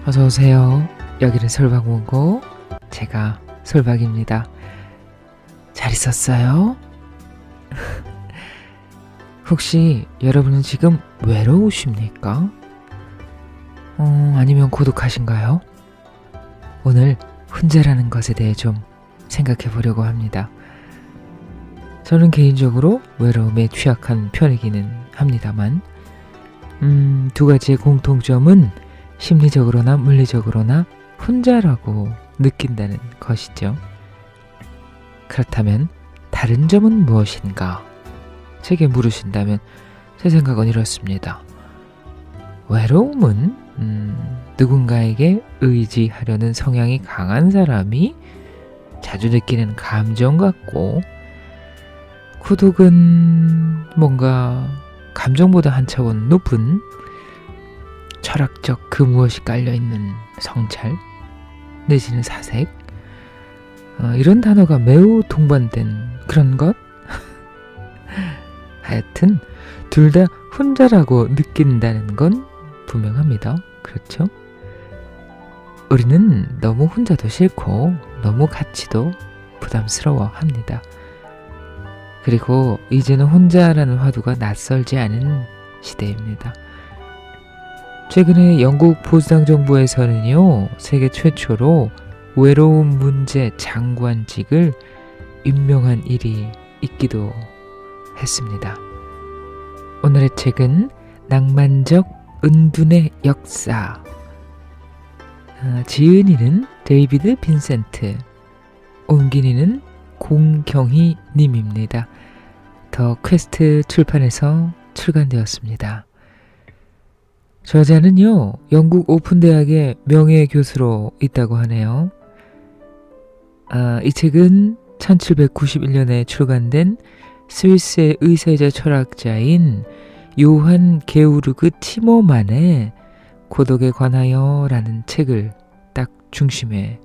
어서오세요. 여기는 솔방문고, 제가 솔방입니다. 잘 있었어요? 혹시 여러분은 지금 외로우십니까? 아니면 고독하신가요? 오늘 혼자라는 것에 대해 좀 생각해 보려고 합니다. 저는 개인적으로 외로움에 취약한 편이기는 합니다만, 두 가지의 공통점은 심리적으로나 물리적으로나 혼자라고 느낀다는 것이죠. 그렇다면 다른 점은 무엇인가? 제게 물으신다면 제 생각은 이렇습니다. 외로움은 누군가에게 의지하려는 성향이 강한 사람이 자주 느끼는 감정 같고, 고독은 뭔가 감정보다 한 차원 높은 철학적 그 무엇이 깔려있는 성찰 내지는 사색, 이런 단어가 매우 동반된 그런 것? 하여튼 둘 다 혼자라고 느낀다는 건 분명합니다. 그렇죠? 우리는 너무 혼자도 싫고 너무 같이도 부담스러워합니다. 그리고 이제는 혼자라는 화두가 낯설지 않은 시대입니다. 최근에 영국 보수당 정부에서는요, 세계 최초로 외로움 문제 장관직을 임명한 일이 있기도 했습니다. 오늘의 책은 낭만적 은둔의 역사. 지은이는 데이비드 빈센트, 옮긴이는 공경희 님입니다. 더 퀘스트 출판에서 출간되었습니다. 저자는요, 영국 오픈대학의 명예교수로 있다고 하네요. 이 책은 1791년에 출간된 스위스의 의사이자 철학자인 요한 게오르그 티모만의 고독에 관하여 라는 책을 딱 중심에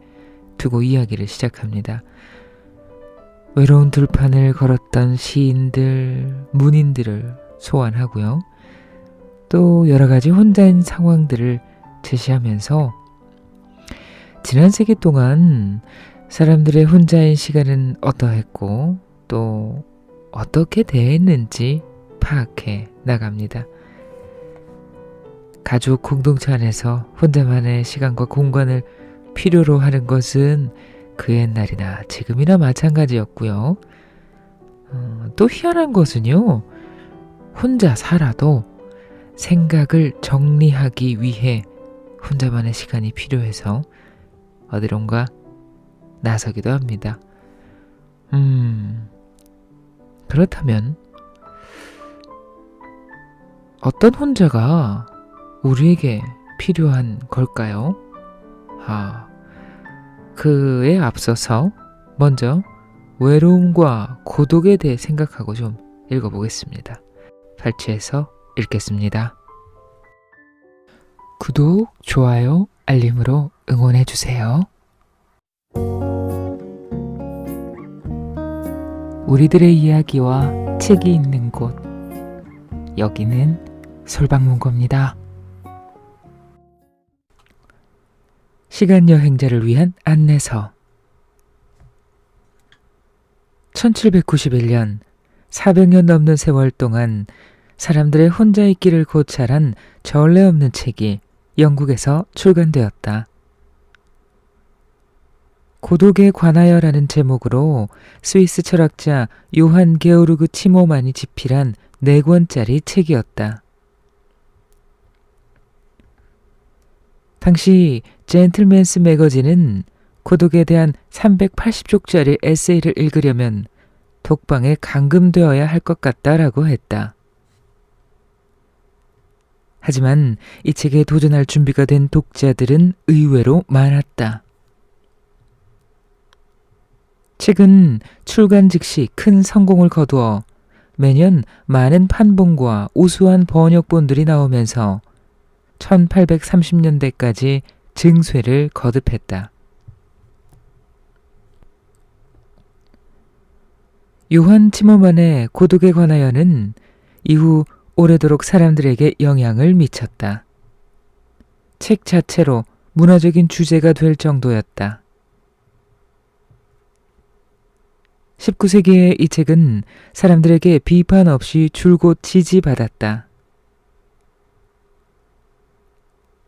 두고 이야기를 시작합니다. 외로운 들판을 걸었던 시인들, 문인들을 소환하고요. 또 여러 가지 혼자인 상황들을 제시하면서 지난 세기 동안 사람들의 혼자인 시간은 어떠했고 또 어떻게 대했는지 파악해 나갑니다. 가족 공동체 안에서 혼자만의 시간과 공간을 필요로 하는 것은 그 옛날이나 지금이나 마찬가지였고요. 또 희한한 것은요, 혼자 살아도 생각을 정리하기 위해 혼자만의 시간이 필요해서 어디론가 나서기도 합니다. 그렇다면 어떤 혼자가 우리에게 필요한 걸까요? 그에 앞서서 먼저 외로움과 고독에 대해 생각하고 좀 읽어보겠습니다. 발췌해서 읽겠습니다. 구독, 좋아요, 알림으로 응원해주세요. 우리들의 이야기와 책이 있는 곳, 여기는 솔방문고입니다. 시간여행자를 위한 안내서. 1791년, 400년 넘는 세월 동안 사람들의 혼자 있기를 고찰한 전례 없는 책이 영국에서 출간되었다. 고독에 관하여라는 제목으로 스위스 철학자 요한 게오르그 티모만이 집필한 4권짜리 책이었다. 당시 젠틀맨스 매거진은 고독에 대한 380쪽짜리 에세이를 읽으려면 독방에 감금되어야 할 것 같다라고 했다. 하지만 이 책에 도전할 준비가 된 독자들은 의외로 많았다. 책은 출간 즉시 큰 성공을 거두어 매년 많은 판본과 우수한 번역본들이 나오면서 1830년대까지 증쇠를 거듭했다. 요한 티머만의 고독에 관하여는 이후 오래도록 사람들에게 영향을 미쳤다. 책 자체로 문화적인 주제가 될 정도였다. 19세기의 이 책은 사람들에게 비판 없이 줄곧 지지받았다.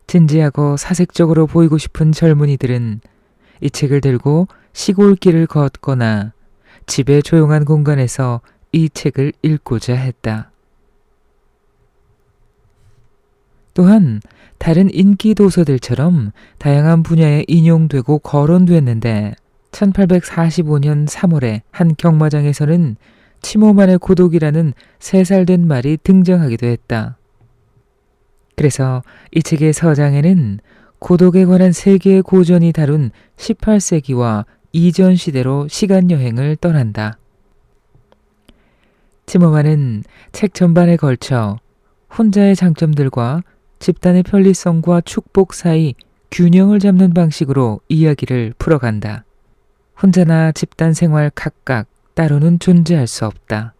진지하고 사색적으로 보이고 싶은 젊은이들은 이 책을 들고 시골길을 걷거나 집의 조용한 공간에서 이 책을 읽고자 했다. 또한 다른 인기 도서들처럼 다양한 분야에 인용되고 거론됐는데 1845년 3월에 한 경마장에서는 치모만의 고독이라는 3살 된 말이 등장하기도 했다. 그래서 이 책의 서장에는 고독에 관한 3개의 고전이 다룬 18세기와 이전 시대로 시간여행을 떠난다. 치모만은 책 전반에 걸쳐 혼자의 장점들과 집단의 편리성과 축복 사이 균형을 잡는 방식으로 이야기를 풀어간다. 혼자나 집단 생활 각각 따로는 존재할 수 없다.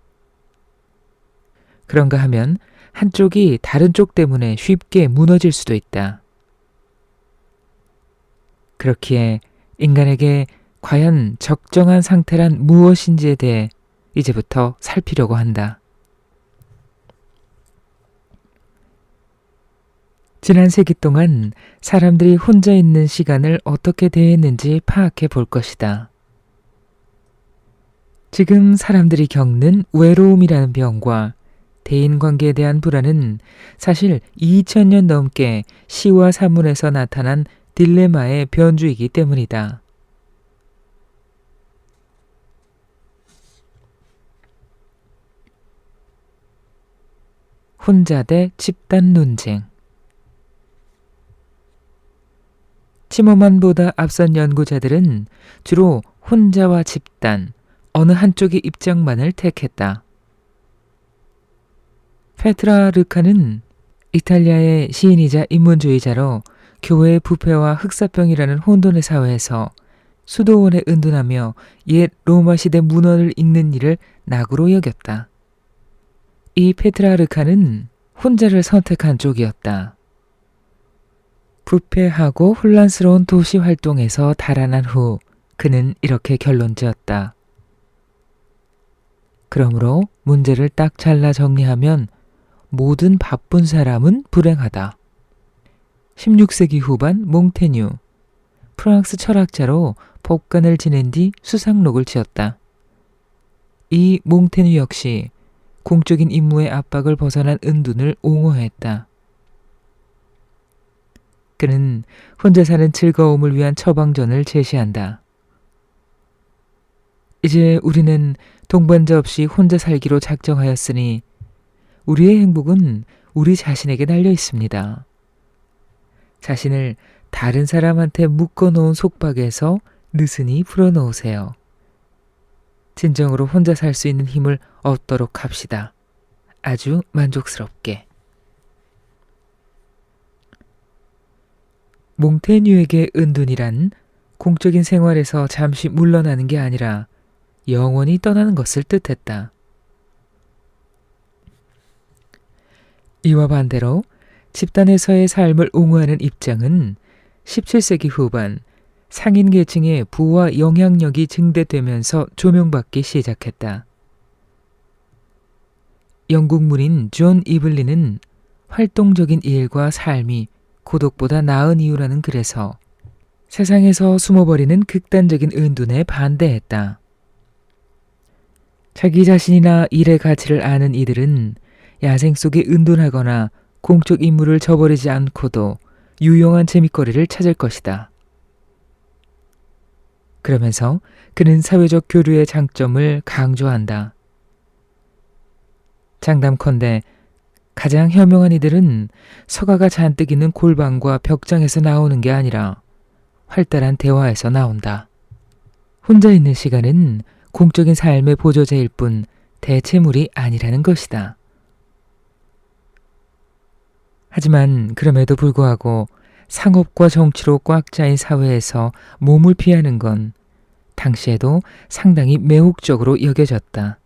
그런가 하면 한쪽이 다른 쪽 때문에 쉽게 무너질 수도 있다. 그렇기에 인간에게 과연 적정한 상태란 무엇인지에 대해 이제부터 살피려고 한다. 지난 세기 동안 사람들이 혼자 있는 시간을 어떻게 대했는지 파악해 볼 것이다. 지금 사람들이 겪는 외로움이라는 병과 대인관계에 대한 불안은 사실 2000년 넘게 시와 산문에서 나타난 딜레마의 변주이기 때문이다. 혼자 대 집단 논쟁. 치모만보다 앞선 연구자들은 주로 혼자와 집단, 어느 한쪽의 입장만을 택했다. 페트라르카는 이탈리아의 시인이자 인문주의자로 교회의 부패와 흑사병이라는 혼돈의 사회에서 수도원에 은둔하며 옛 로마 시대 문헌을 읽는 일을 낙으로 여겼다. 이 페트라르카는 혼자를 선택한 쪽이었다. 부패하고 혼란스러운 도시 활동에서 달아난 후 그는 이렇게 결론지었다. 그러므로 문제를 딱 잘라 정리하면 모든 바쁜 사람은 불행하다. 16세기 후반 몽테뉴, 프랑스 철학자로 법관을 지낸 뒤 수상록을 지었다. 이 몽테뉴 역시 공적인 임무의 압박을 벗어난 은둔을 옹호했다. 그는 혼자 사는 즐거움을 위한 처방전을 제시한다. 이제 우리는 동반자 없이 혼자 살기로 작정하였으니 우리의 행복은 우리 자신에게 달려 있습니다. 자신을 다른 사람한테 묶어놓은 속박에서 느슨히 풀어놓으세요. 진정으로 혼자 살 수 있는 힘을 얻도록 합시다. 아주 만족스럽게. 몽테뉴에게 은둔이란 공적인 생활에서 잠시 물러나는 게 아니라 영원히 떠나는 것을 뜻했다. 이와 반대로 집단에서의 삶을 옹호하는 입장은 17세기 후반 상인 계층의 부와 영향력이 증대되면서 조명받기 시작했다. 영국 문인 존 이블리는 활동적인 일과 삶이 고독보다 나은 이유라는 글에서 세상에서 숨어버리는 극단적인 은둔에 반대했다. 자기 자신이나 일의 가치를 아는 이들은 야생 속에 은둔하거나 공적 임무를 저버리지 않고도 유용한 재미거리를 찾을 것이다. 그러면서 그는 사회적 교류의 장점을 강조한다. 장담컨대 가장 현명한 이들은 서가가 잔뜩 있는 골방과 벽장에서 나오는 게 아니라 활달한 대화에서 나온다. 혼자 있는 시간은 공적인 삶의 보조제일 뿐 대체물이 아니라는 것이다. 하지만 그럼에도 불구하고 상업과 정치로 꽉 짜인 사회에서 몸을 피하는 건 당시에도 상당히 매혹적으로 여겨졌다.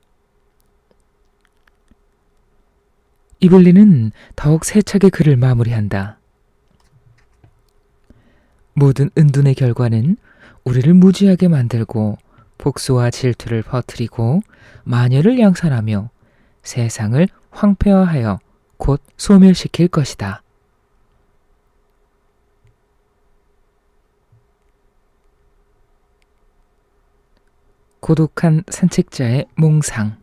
이블리는 더욱 세차게 글을 마무리한다. 모든 은둔의 결과는 우리를 무지하게 만들고 복수와 질투를 퍼뜨리고 마녀를 양산하며 세상을 황폐화하여 곧 소멸시킬 것이다. 고독한 산책자의 몽상.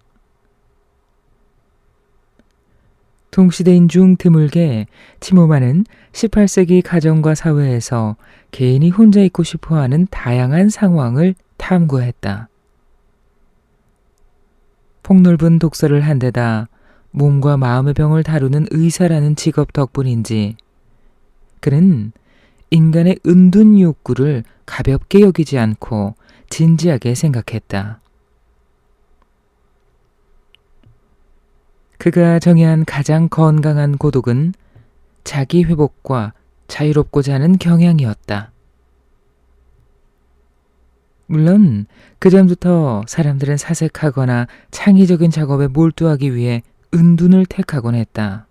동시대인 중 드물게 치모만은 18세기 가정과 사회에서 개인이 혼자 있고 싶어하는 다양한 상황을 탐구했다. 폭넓은 독서를 한 데다 몸과 마음의 병을 다루는 의사라는 직업 덕분인지 그는 인간의 은둔 욕구를 가볍게 여기지 않고 진지하게 생각했다. 그가 정의한 가장 건강한 고독은 자기 회복과 자유롭고자 하는 경향이었다. 물론 그 전부터 사람들은 사색하거나 창의적인 작업에 몰두하기 위해 은둔을 택하곤 했다.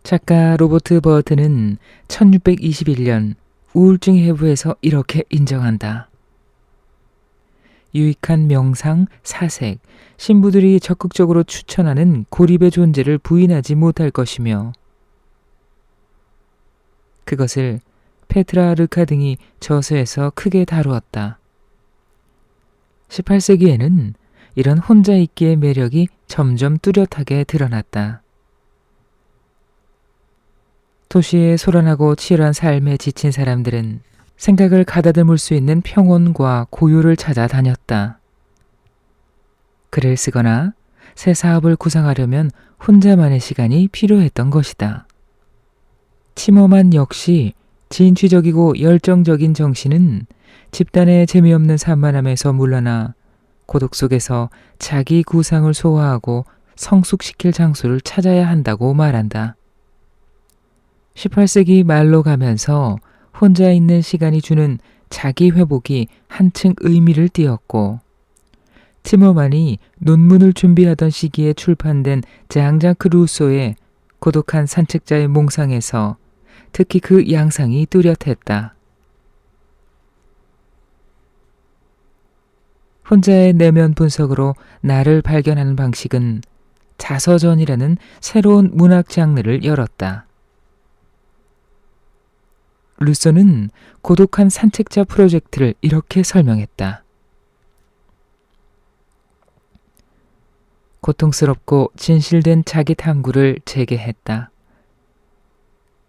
작가 로버트 버튼은 1621년 우울증 해부에서 이렇게 인정한다. 유익한 명상, 사색, 신부들이 적극적으로 추천하는 고립의 존재를 부인하지 못할 것이며 그것을 페트라 르카 등이 저서에서 크게 다루었다. 18세기에는 이런 혼자 있기의 매력이 점점 뚜렷하게 드러났다. 도시의 소란하고 치열한 삶에 지친 사람들은 생각을 가다듬을 수 있는 평온과 고요를 찾아다녔다. 글을 쓰거나 새 사업을 구상하려면 혼자만의 시간이 필요했던 것이다. 치모만 역시 진취적이고 열정적인 정신은 집단의 재미없는 산만함에서 물러나 고독 속에서 자기 구상을 소화하고 성숙시킬 장소를 찾아야 한다고 말한다. 18세기 말로 가면서 혼자 있는 시간이 주는 자기 회복이 한층 의미를 띠었고 치모만이 논문을 준비하던 시기에 출판된 장자크 루소의 고독한 산책자의 몽상에서 특히 그 양상이 뚜렷했다. 혼자의 내면 분석으로 나를 발견하는 방식은 자서전이라는 새로운 문학 장르를 열었다. 루소는 고독한 산책자 프로젝트를 이렇게 설명했다. 고통스럽고 진실된 자기 탐구를 재개했다.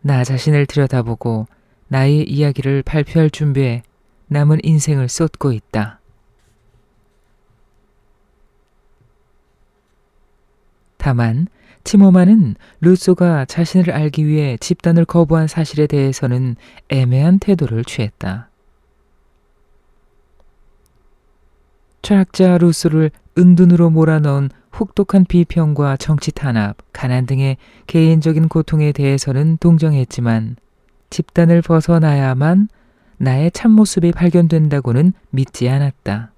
나 자신을 들여다보고 나의 이야기를 발표할 준비에 남은 인생을 쏟고 있다. 다만 치모만은 루소가 자신을 알기 위해 집단을 거부한 사실에 대해서는 애매한 태도를 취했다. 철학자 루소를 은둔으로 몰아넣은 혹독한 비평과 정치 탄압, 가난 등의 개인적인 고통에 대해서는 동정했지만 집단을 벗어나야만 나의 참모습이 발견된다고는 믿지 않았다.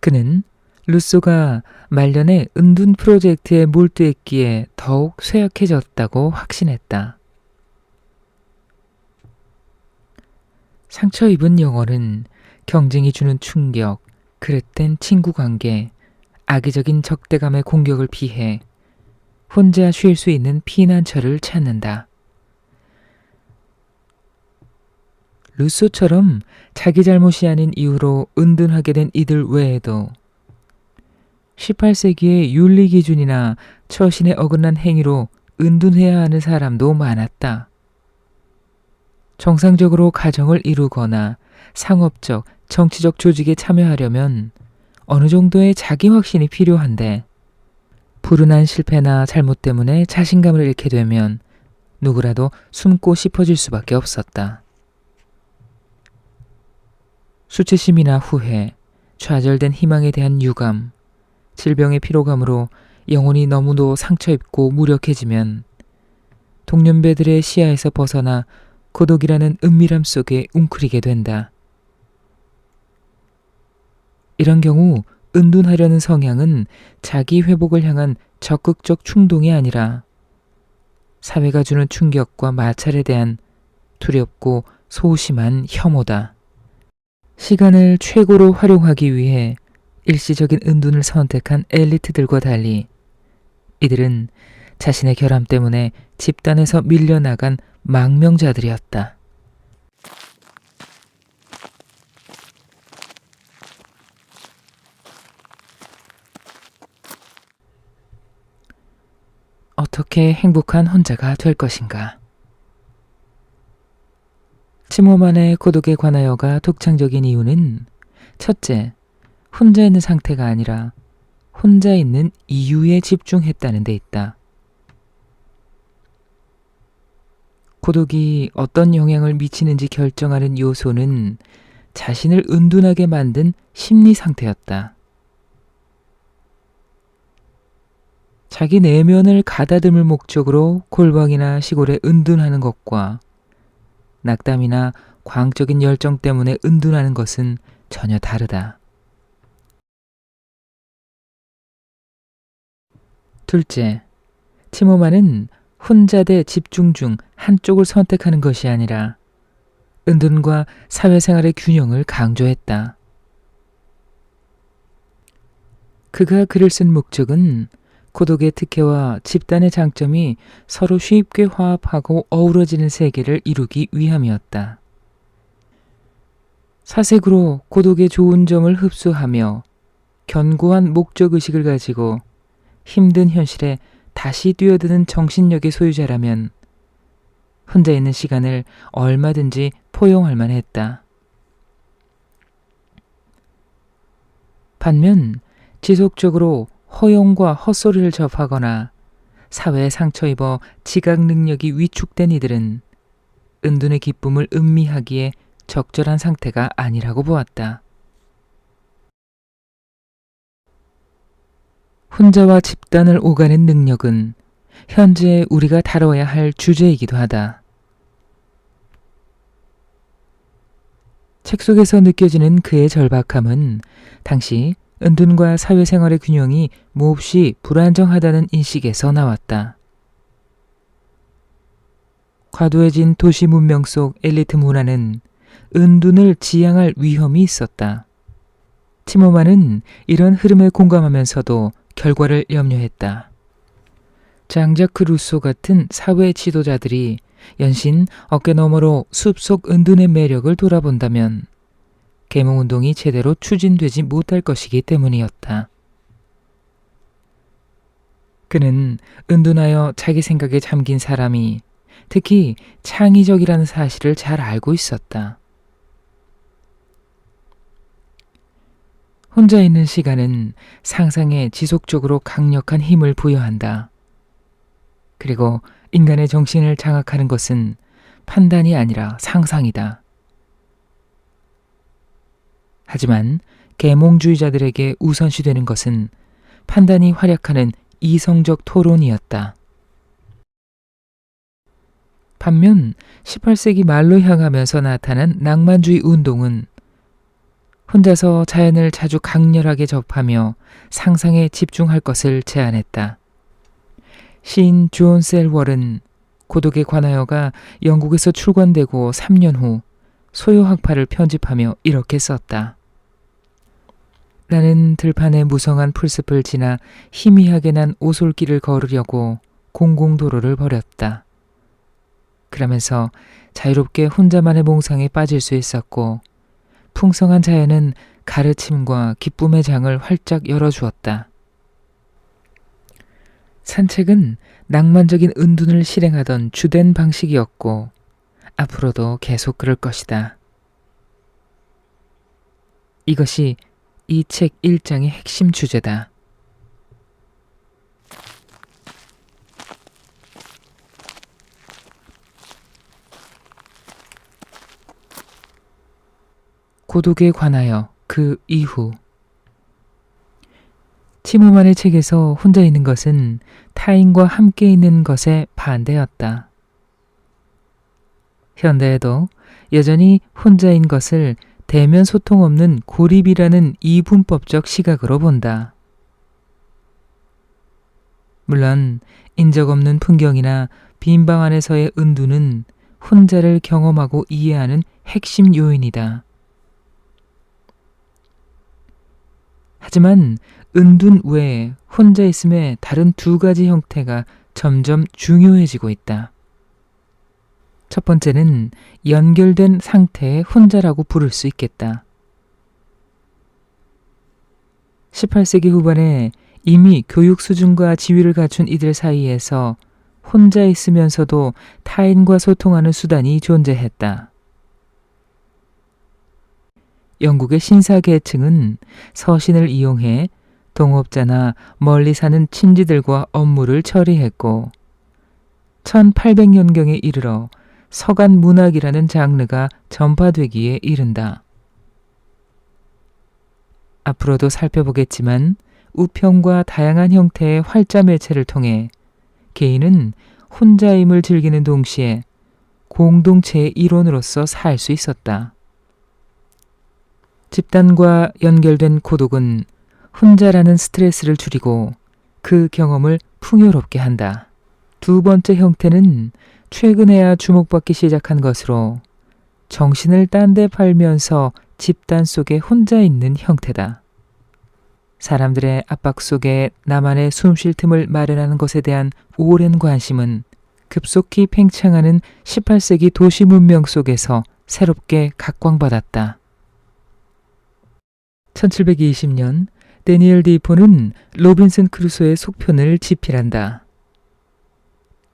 그는 루소가 말년에 은둔 프로젝트에 몰두했기에 더욱 쇠약해졌다고 확신했다. 상처 입은 영혼은 경쟁이 주는 충격, 그릇된 친구 관계, 악의적인 적대감의 공격을 피해 혼자 쉴 수 있는 피난처를 찾는다. 루소처럼 자기 잘못이 아닌 이유로 은둔하게 된 이들 외에도 18세기의 윤리 기준이나 처신에 어긋난 행위로 은둔해야 하는 사람도 많았다. 정상적으로 가정을 이루거나 상업적, 정치적 조직에 참여하려면 어느 정도의 자기 확신이 필요한데 불운한 실패나 잘못 때문에 자신감을 잃게 되면 누구라도 숨고 싶어질 수밖에 없었다. 수치심이나 후회, 좌절된 희망에 대한 유감, 질병의 피로감으로 영혼이 너무도 상처 입고 무력해지면 동년배들의 시야에서 벗어나 고독이라는 은밀함 속에 웅크리게 된다. 이런 경우 은둔하려는 성향은 자기 회복을 향한 적극적 충동이 아니라 사회가 주는 충격과 마찰에 대한 두렵고 소심한 혐오다. 시간을 최고로 활용하기 위해 일시적인 은둔을 선택한 엘리트들과 달리 이들은 자신의 결함 때문에 집단에서 밀려나간 망명자들이었다. 어떻게 행복한 혼자가 될 것인가? 치모만의 고독에 관하여가 독창적인 이유는 첫째, 혼자 있는 상태가 아니라 혼자 있는 이유에 집중했다는 데 있다. 고독이 어떤 영향을 미치는지 결정하는 요소는 자신을 은둔하게 만든 심리 상태였다. 자기 내면을 가다듬을 목적으로 골방이나 시골에 은둔하는 것과 낙담이나 과학적인 열정 때문에 은둔하는 것은 전혀 다르다. 둘째, 치모만은 혼자 대 집중 중 한쪽을 선택하는 것이 아니라 은둔과 사회생활의 균형을 강조했다. 그가 글을 쓴 목적은 고독의 특혜와 집단의 장점이 서로 쉽게 화합하고 어우러지는 세계를 이루기 위함이었다. 사색으로 고독의 좋은 점을 흡수하며 견고한 목적의식을 가지고 힘든 현실에 다시 뛰어드는 정신력의 소유자라면 혼자 있는 시간을 얼마든지 포용할 만했다. 반면 지속적으로 허용과 헛소리를 접하거나 사회에 상처 입어 지각 능력이 위축된 이들은 은둔의 기쁨을 음미하기에 적절한 상태가 아니라고 보았다. 혼자와 집단을 오가는 능력은 현재 우리가 다뤄야 할 주제이기도 하다. 책 속에서 느껴지는 그의 절박함은 당시 은둔과 사회생활의 균형이 몹시 불안정하다는 인식에서 나왔다. 과도해진 도시 문명 속 엘리트 문화는 은둔을 지향할 위험이 있었다. 치모만은 이런 흐름에 공감하면서도 결과를 염려했다. 장자크 루소 같은 사회 지도자들이 연신 어깨너머로 숲속 은둔의 매력을 돌아본다면 계몽운동이 제대로 추진되지 못할 것이기 때문이었다. 그는 은둔하여 자기 생각에 잠긴 사람이 특히 창의적이라는 사실을 잘 알고 있었다. 혼자 있는 시간은 상상에 지속적으로 강력한 힘을 부여한다. 그리고 인간의 정신을 장악하는 것은 판단이 아니라 상상이다. 하지만 계몽주의자들에게 우선시되는 것은 판단이 활약하는 이성적 토론이었다. 반면 18세기 말로 향하면서 나타난 낭만주의 운동은 혼자서 자연을 자주 강렬하게 접하며 상상에 집중할 것을 제안했다. 시인 존 셀월은 고독에 관하여가 영국에서 출간되고 3년 후 소요학파를 편집하며 이렇게 썼다. 나는 들판의 무성한 풀숲을 지나 희미하게 난 오솔길을 걸으려고 공공도로를 버렸다. 그러면서 자유롭게 혼자만의 몽상에 빠질 수 있었고 풍성한 자연은 가르침과 기쁨의 장을 활짝 열어주었다. 산책은 낭만적인 은둔을 실행하던 주된 방식이었고 앞으로도 계속 그럴 것이다. 이것이 이 책 1장의 핵심 주제다. 고독에 관하여 그 이후 치모만의 책에서 혼자 있는 것은 타인과 함께 있는 것에 반대였다. 현대에도 여전히 혼자인 것을 대면 소통 없는 고립이라는 이분법적 시각으로 본다. 물론 인적 없는 풍경이나 빈 방 안에서의 은두는 혼자를 경험하고 이해하는 핵심 요인이다. 하지만 은둔 외에 혼자 있음의 다른 두 가지 형태가 점점 중요해지고 있다. 첫 번째는 연결된 상태의 혼자라고 부를 수 있겠다. 18세기 후반에 이미 교육 수준과 지위를 갖춘 이들 사이에서 혼자 있으면서도 타인과 소통하는 수단이 존재했다. 영국의 신사 계층은 서신을 이용해 동업자나 멀리 사는 친지들과 업무를 처리했고 1800년경에 이르러 서간 문학이라는 장르가 전파되기에 이른다. 앞으로도 살펴보겠지만 우편과 다양한 형태의 활자 매체를 통해 개인은 혼자임을 즐기는 동시에 공동체의 일원으로서 살 수 있었다. 집단과 연결된 고독은 혼자라는 스트레스를 줄이고 그 경험을 풍요롭게 한다. 두 번째 형태는 최근에야 주목받기 시작한 것으로 정신을 딴 데 팔면서 집단 속에 혼자 있는 형태다. 사람들의 압박 속에 나만의 숨쉴 틈을 마련하는 것에 대한 오랜 관심은 급속히 팽창하는 18세기 도시 문명 속에서 새롭게 각광받았다. 1720년 데니엘 디포는 로빈슨 크루소의 속편을 집필한다.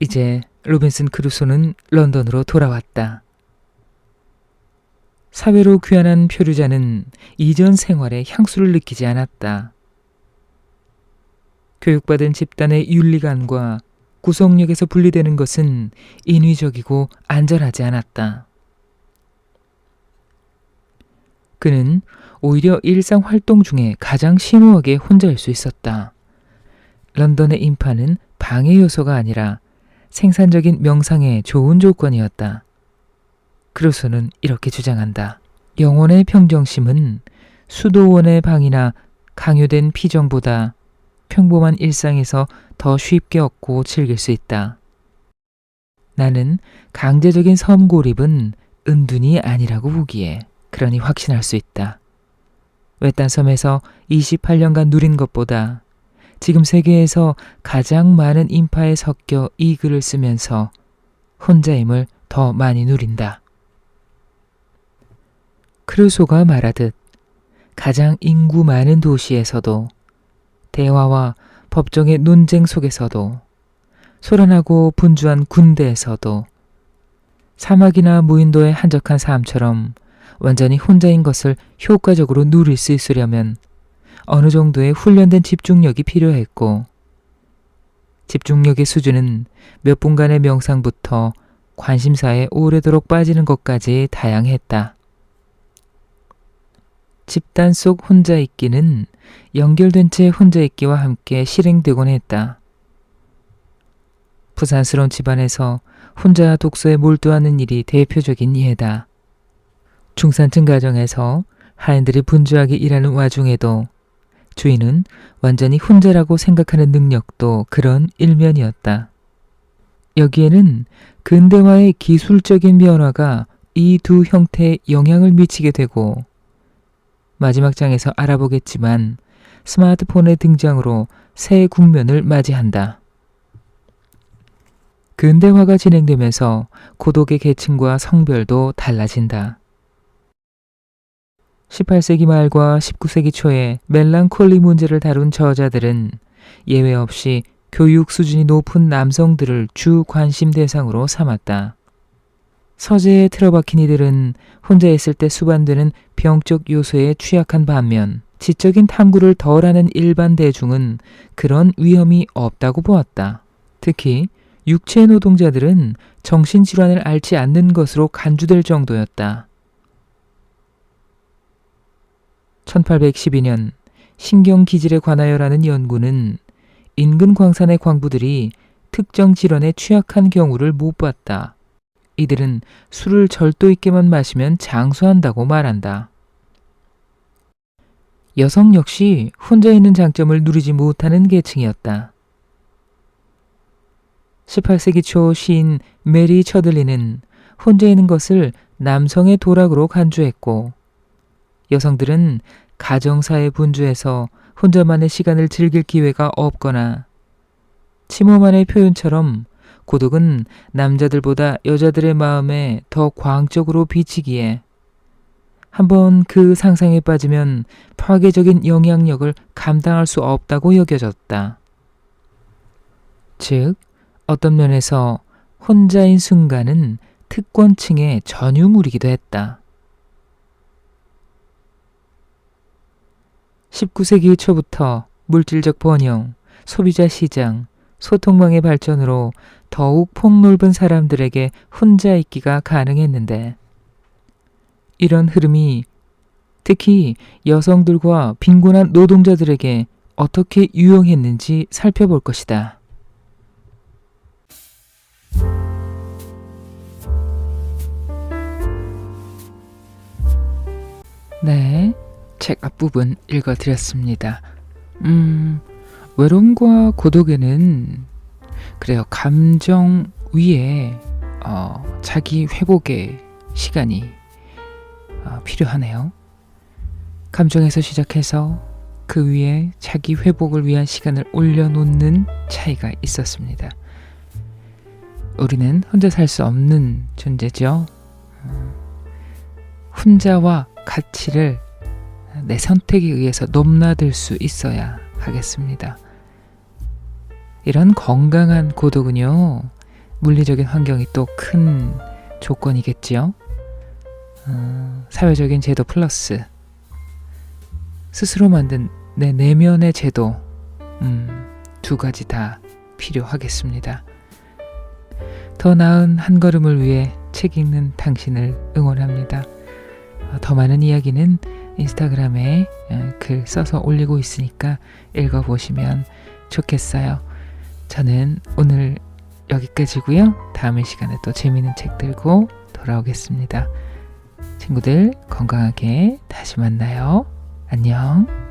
이제 로빈슨 크루소는 런던으로 돌아왔다. 사회로 귀환한 표류자는 이전 생활의 향수를 느끼지 않았다. 교육받은 집단의 윤리관과 구속력에서 분리되는 것은 인위적이고 안전하지 않았다. 그는 오히려 일상 활동 중에 가장 심오하게 혼자일 수 있었다. 런던의 인파는 방해 요소가 아니라 생산적인 명상의 좋은 조건이었다. 크루소는 이렇게 주장한다. 영혼의 평정심은 수도원의 방이나 강요된 피정보다 평범한 일상에서 더 쉽게 얻고 즐길 수 있다. 나는 강제적인 섬 고립은 은둔이 아니라고 보기에 그러니 확신할 수 있다. 외딴 섬에서 28년간 누린 것보다 지금 세계에서 가장 많은 인파에 섞여 이 글을 쓰면서 혼자임을 더 많이 누린다. 크루소가 말하듯 가장 인구 많은 도시에서도 대화와 법정의 논쟁 속에서도 소란하고 분주한 군대에서도 사막이나 무인도의 한적한 삶처럼 완전히 혼자인 것을 효과적으로 누릴 수 있으려면 어느 정도의 훈련된 집중력이 필요했고 집중력의 수준은 몇 분간의 명상부터 관심사에 오래도록 빠지는 것까지 다양했다. 집단 속 혼자 있기는 연결된 채 혼자 있기와 함께 실행되곤 했다. 부산스러운 집안에서 혼자 독서에 몰두하는 일이 대표적인 예다. 중산층 가정에서 하인들이 분주하게 일하는 와중에도 주인은 완전히 혼자라고 생각하는 능력도 그런 일면이었다. 여기에는 근대화의 기술적인 변화가 이 두 형태에 영향을 미치게 되고 마지막 장에서 알아보겠지만 스마트폰의 등장으로 새 국면을 맞이한다. 근대화가 진행되면서 고독의 계층과 성별도 달라진다. 18세기 말과 19세기 초에 멜랑콜리 문제를 다룬 저자들은 예외 없이 교육 수준이 높은 남성들을 주 관심 대상으로 삼았다. 서재에 틀어박힌 이들은 혼자 있을 때 수반되는 병적 요소에 취약한 반면 지적인 탐구를 덜하는 일반 대중은 그런 위험이 없다고 보았다. 특히 육체 노동자들은 정신질환을 앓지 않는 것으로 간주될 정도였다. 1812년 신경기질에 관하여라는 연구는 인근 광산의 광부들이 특정 질환에 취약한 경우를 못 봤다. 이들은 술을 절도 있게만 마시면 장수한다고 말한다. 여성 역시 혼자 있는 장점을 누리지 못하는 계층이었다. 18세기 초 시인 메리 처들리는 혼자 있는 것을 남성의 도락으로 간주했고, 여성들은 가정사에 분주해서 혼자만의 시간을 즐길 기회가 없거나, 침호만의 표현처럼 고독은 남자들보다 여자들의 마음에 더 광적으로 비치기에 한번 그 상상에 빠지면 파괴적인 영향력을 감당할 수 없다고 여겨졌다. 즉, 어떤 면에서 혼자인 순간은 특권층의 전유물이기도 했다. 19세기 초부터 물질적 번영, 소비자 시장, 소통망의 발전으로 더욱 폭넓은 사람들에게 혼자 있기가 가능했는데, 이런 흐름이 특히 여성들과 빈곤한 노동자들에게 어떻게 유용했는지 살펴볼 것이다. 네, 책 앞부분 읽어드렸습니다. 외로움과 고독에는 그래요, 감정 위에 자기 회복의 시간이 필요하네요. 감정에서 시작해서 그 위에 자기 회복을 위한 시간을 올려놓는 차이가 있었습니다. 우리는 혼자 살 수 없는 존재죠. 혼자와 가치를 내 선택에 의해서 넘나들 수 있어야 하겠습니다. 이런 건강한 고독은요, 물리적인 환경이 또 큰 조건이겠지요. 사회적인 제도 플러스 스스로 만든 내 내면의 제도, 두 가지 다 필요하겠습니다. 더 나은 한 걸음을 위해 책 읽는 당신을 응원합니다. 더 많은 이야기는 인스타그램에 글 써서 올리고 있으니까 읽어보시면 좋겠어요. 저는 오늘 여기까지고요. 다음 시간에 또 재미있는 책 들고 돌아오겠습니다. 친구들 건강하게 다시 만나요. 안녕.